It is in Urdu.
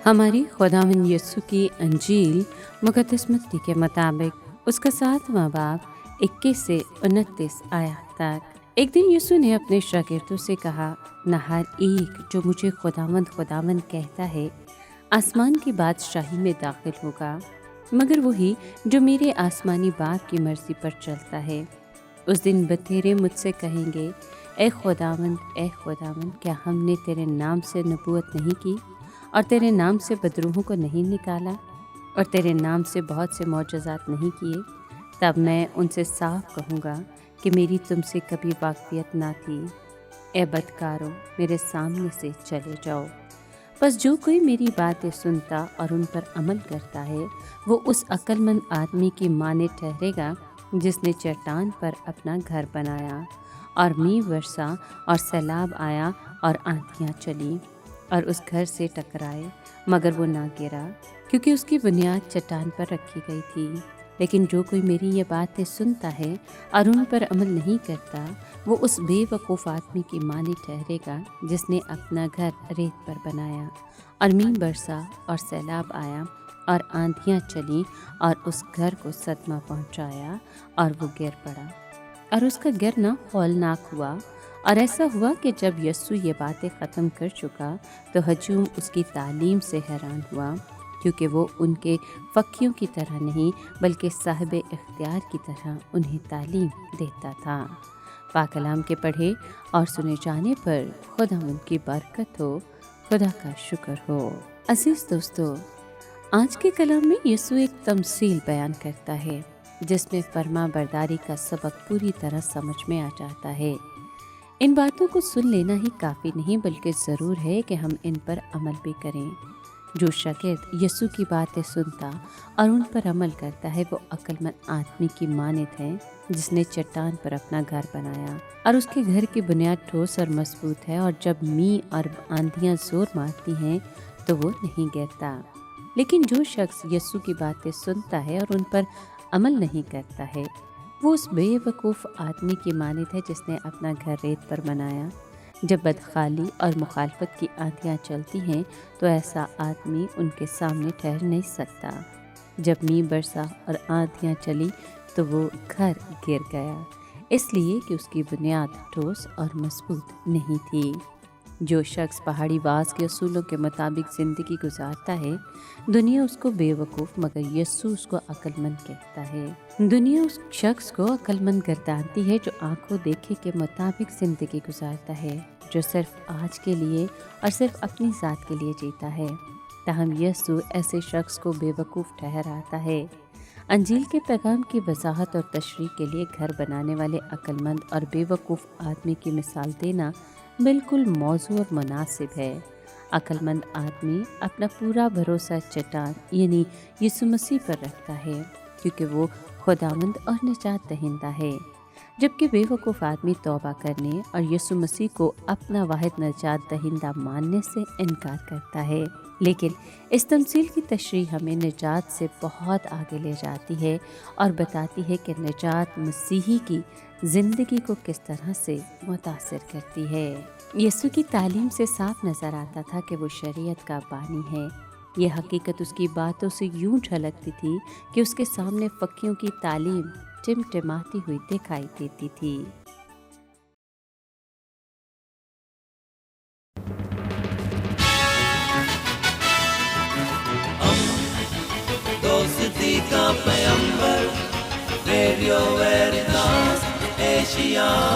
ہماری خداوند یسوع کی انجیل مقدس متی کے مطابق اس کا 7واں باب 21 سے 29 آیات تک۔ ایک دن یسوع نے اپنے شاگردوں سے کہا، نہ ہر ایک جو مجھے خداوند خداوند کہتا ہے آسمان کی بادشاہی میں داخل ہوگا، مگر وہی جو میرے آسمانی باپ کی مرضی پر چلتا ہے۔ اس دن بتیرے مجھ سے کہیں گے، اے خداوند، کیا ہم نے تیرے نام سے نبوت نہیں کی اور تیرے نام سے بدروحوں کو نہیں نکالا اور تیرے نام سے بہت سے معجزات نہیں کیے؟ تب میں ان سے صاف کہوں گا کہ میری تم سے کبھی واقفیت نہ تھی۔ اے بدکارو، میرے سامنے سے چلے جاؤ۔ بس جو کوئی میری باتیں سنتا اور ان پر عمل کرتا ہے، وہ اس عقل مند آدمی کی مانند ٹھہرے گا جس نے چٹان پر اپنا گھر بنایا، اور میںہ برسا اور سیلاب آیا اور آندھیاں چلی اور اس گھر سے ٹکرائے، مگر وہ نہ گرا، کیونکہ اس کی بنیاد چٹان پر رکھی گئی تھی۔ لیکن جو کوئی میری یہ باتیں سنتا ہے اور ان پر عمل نہیں کرتا، وہ اس بے وقوف آدمی کی مانند ٹھہرے گا جس نے اپنا گھر ریت پر بنایا، اور میںہ برسا اور سیلاب آیا اور آندھیاں چلیں اور اس گھر کو صدمہ پہنچایا، اور وہ گر پڑا اور اس کا گرنا ہولناک ہوا۔ اور ایسا ہوا کہ جب یسوع یہ باتیں ختم کر چکا تو ہجوم اس کی تعلیم سے حیران ہوا، کیونکہ وہ ان کے فقیوں کی طرح نہیں بلکہ صاحب اختیار کی طرح انہیں تعلیم دیتا تھا۔ پاک کلام کے پڑھے اور سنے جانے پر خداوند کی برکت ہو، خدا کا شکر ہو۔ عزیز دوستو، آج کے کلام میں یسوع ایک تمثیل بیان کرتا ہے جس میں فرما برداری کا سبق پوری طرح سمجھ میں آ جاتا ہے۔ ان باتوں کو سن لینا ہی کافی نہیں بلکہ ضرور ہے کہ ہم ان پر عمل بھی کریں۔ جو شاگرد یسوع کی باتیں سنتا اور ان پر عمل کرتا ہے، وہ عقل مند آدمی کی مانند ہے جس نے چٹان پر اپنا گھر بنایا، اور اس کے گھر کی بنیاد ٹھوس اور مضبوط ہے، اور جب میںہ اور آندھیاں زور مارتی ہیں تو وہ نہیں گرتا۔ لیکن جو شخص یسوع کی باتیں سنتا ہے اور ان پر عمل نہیں کرتا ہے، وہ اس بے وقوف آدمی کی مانند ہے جس نے اپنا گھر ریت پر بنایا۔ جب بدخالی اور مخالفت کی آندھیاں چلتی ہیں تو ایسا آدمی ان کے سامنے ٹھہر نہیں سکتا۔ جب میںہ برسا اور آندھیاں چلی تو وہ گھر گر گیا، اس لیے کہ اس کی بنیاد ٹھوس اور مضبوط نہیں تھی۔ جو شخص پہاڑی باز کے اصولوں کے مطابق زندگی گزارتا ہے، دنیا اس کو بے وقوف مگر یسوع اس کو عقل مند کہتا ہے۔ دنیا اس شخص کو عقل مند گردانتی ہے جو آنکھوں دیکھے کے مطابق زندگی گزارتا ہے، جو صرف آج کے لیے اور صرف اپنی ذات کے لیے جیتا ہے۔ تاہم یسوع ایسے شخص کو بے وقوف ٹھہراتا ہے۔ انجیل کے پیغام کی وضاحت اور تشریح کے لیے گھر بنانے والے عقل مند اور بے وقوف آدمی کی مثال دینا بالکل موزوں اور مناسب ہے۔ عقل مند آدمی اپنا پورا بھروسہ چٹان یعنی یسوع مسیح پر رکھتا ہے، کیونکہ وہ خداوند اور نجات دہندہ ہے، جبکہ بے وقوف آدمی توبہ کرنے اور یسوع مسیح کو اپنا واحد نجات دہندہ ماننے سے انکار کرتا ہے۔ لیکن اس تمثیل کی تشریح ہمیں نجات سے بہت آگے لے جاتی ہے اور بتاتی ہے کہ نجات مسیحی کی زندگی کو کس طرح سے متاثر کرتی ہے۔ یسوع کی تعلیم سے صاف نظر آتا تھا کہ وہ شریعت کا بانی ہے۔ یہ حقیقت اس کی باتوں سے یوں جھلکتی تھی کہ اس کے سامنے فقیوں کی تعلیم ٹمٹماتی ہوئی دکھائی دیتی تھی۔ دوستی کا پیمبر، ریڈیو ویریتاس ایشیا۔